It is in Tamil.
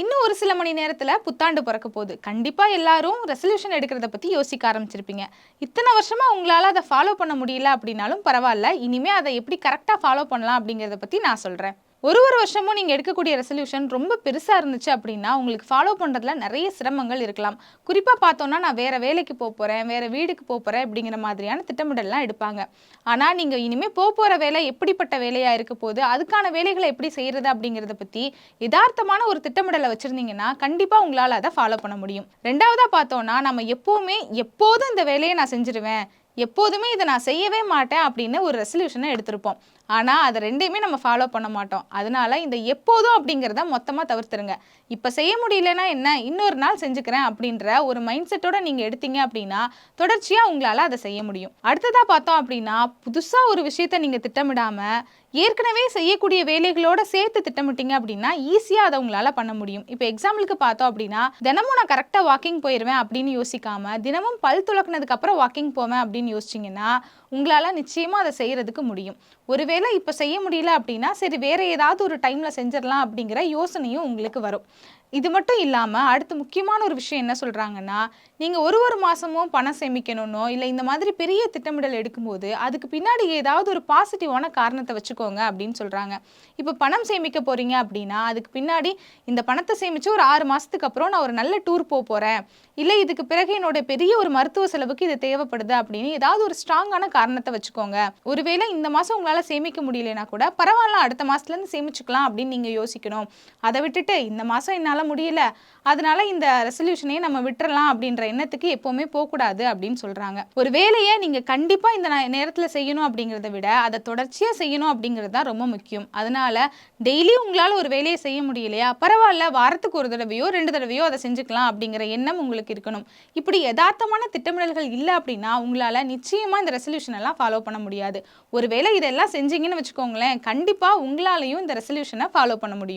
இன்னும் ஒரு சில மணி நேரத்துல புத்தாண்டு பிறக்க போகுது. கண்டிப்பா எல்லாரும் ரெசல்யூஷன் எடுக்கிறத பத்தி யோசிக்க ஆரம்பிச்சிருப்பீங்க. இத்தனை வருஷமா உங்களால அத ஃபாலோ பண்ண முடியல அப்படின்னாலும் பரவால்ல. இனிமே அத எப்படி கரெக்ட்டா ஃபாலோ பண்ணலாம் அப்படிங்கிறத பத்தி நான் சொல்றேன். ஒரு வருஷமும் நீங்க எடுக்கக்கூடிய ரெசல்யூஷன் ரொம்ப பெருசா இருந்துச்சு அப்படின்னா, உங்களுக்கு ஃபாலோ பண்றதுல நெறைய சிரமங்கள் இருக்கலாம். குறிப்பா பார்த்தோம்னா, நான் வேற வேலைக்கு போப்போறேன், வேற வீடுக்கு போப்போறேன் அப்படிங்கிற மாதிரியான திட்டமிடல்லாம் எடுப்பாங்க. ஆனா, நீங்க இனிமே போப்போற வேலை எப்படிப்பட்ட வேலையா இருக்க போது, அதுக்கான வேலைகள எப்படி செய்றது அப்படிங்கிறத பத்தி எதார்த்தமான ஒரு திட்டமிடல வச்சிருந்தீங்கன்னா, கண்டிப்பா உங்களால அத ஃபாலோ பண்ண முடியும். 2வதா பார்த்தோம்னா, நம்ம எப்பவுமே எப்போதும் இந்த வேலைய நான் செஞ்சுருவேன். எப்போதுமே இத நான் செய்யவே மாட்டேன் அப்படின்னு ஒரு ரெசல்யூஷன எடுத்திருப்போம். ஆனா, அத 2யுமே நம்ம ஃபாலோ பண்ண மாட்டோம். அதனால இந்த எப்போதும் அப்படிங்கிறத மொத்தமா தவிர்த்துருங்க. இப்ப செய்ய முடியலன்னா என்ன? இன்னொரு நாள் செஞ்சுக்கிறேன் அப்படின்ற ஒரு மைண்ட் செட்டோட நீங்க எடுத்தீங்க அப்படின்னா, தொடர்ச்சியா உங்களால அத செய்ய முடியும். அடுத்ததா பார்த்தோம் அப்படின்னா, புதுசா ஒரு விஷயத்த நீங்க திட்டமிடாம, ஏற்கனவே செய்யக்கூடிய வேலைகளோட சேர்த்து திட்டமிட்டீங்க அப்படின்னா, ஈஸியா அத உங்களால பண்ண முடியும். இப்ப எக்ஸாம்பிளுக்கு பார்த்தோம் அப்படின்னா, தினமும் நான் கரெக்ட்டா வாக்கிங் போயிருவேன் அப்படின்னு யோசிக்காம, தினமும் பல் துலக்குனதுக்கு அப்புறம் வாக்கிங் போவேன் அப்படின்னு யோசிச்சீங்கன்னா, உங்களால நிச்சயமா அத செய்றதுக்கு முடியும். ஒருவேளை இப்ப செய்ய முடியல அப்படின்னா, சரி வேற ஏதாவது ஒரு டைம்ல செஞ்சிரலாம் அப்படிங்கிற யோசனையும் உங்களுக்கு வரும். இது மட்டும் இல்லாம, அடுத்து முக்கியமான ஒரு விஷயம் என்ன சொல்றாங்கன்னா, நீங்க ஒரு மாசமும் பணம் சேமிக்கணும்னோ, இல்ல இந்த மாதிரி பெரிய திட்டமிடல் எடுக்கும்போது, அதுக்கு பின்னாடி ஏதாவது ஒரு பாசிட்டிவான காரணத்த வச்சுக்கோங்க அப்படின்னு சொல்றாங்க. இப்ப பணம் சேமிக்க போறீங்க அப்படின்னா, அதுக்கு பின்னாடி இந்த பணத்த சேமிச்சு ஒரு 6 மாசத்துக்கு அப்புறம் நான் ஒரு நல்ல டூர் போறேன். இல்ல இதுக்கு பிறகு என்னோட பெரிய ஒரு மருத்துவ செலவுக்கு இது தேவைப்படுது அப்படின்னு ஏதாவது ஒரு ஸ்ட்ராங்கான காரணத்த வச்சுக்கோங்க. ஒருவேளை இந்த மாசம் உங்களால சேமிக்க முடியலனா கூட, பரவால்ல அடுத்த மாசத்துலருந்து சேமிச்சுக்கலாம் அப்படின்னு நீங்க யோசிக்கணும். அத விட்டுட்டு இந்த மாசம் என்னால முடியல. அதனால இந்த ரெசல்யூஷனயே நம்ம விட்டுறலாம் அப்படின்ற எண்ணத்துக்கு எப்பவுமே போக்கூடாது அப்படின்னு சொல்றாங்க. ஒரு வேலைய நீங்க கண்டிப்பா இந்த நேரத்துல செய்யணும் அப்படிங்கிறத விட, அத தொடர்ச்சியா செய்யணும் அப்படிங்கிறது தான் ரொம்ப முக்கியம். அதனால டெய்லி உங்களால ஒரு வேலைய செய்ய முடியலையா? பரவால்ல வாரத்துக்கு 1 தடவையோ, 2 தடவையோ அத செஞ்சுக்கலாம் அப்படிங்கிற எண்ணம் உங்களுக்கு இருக்கணும். இப்படி எதார்த்தமான திட்டமிடல்கள் இல்ல அப்படின்னா, உங்களால நிச்சயமா இந்த ரெசல்யூஷன் எல்லாம் ஃபாலோ பண்ண முடியாது. ஒருவேளை இதெல்லாம் செஞ்சீங்கன்னு வச்சுக்கோங்களேன், கண்டிப்பா உங்களாலயும் இந்த ரெசல்யூஷன ஃபாலோ பண்ண முடியும்.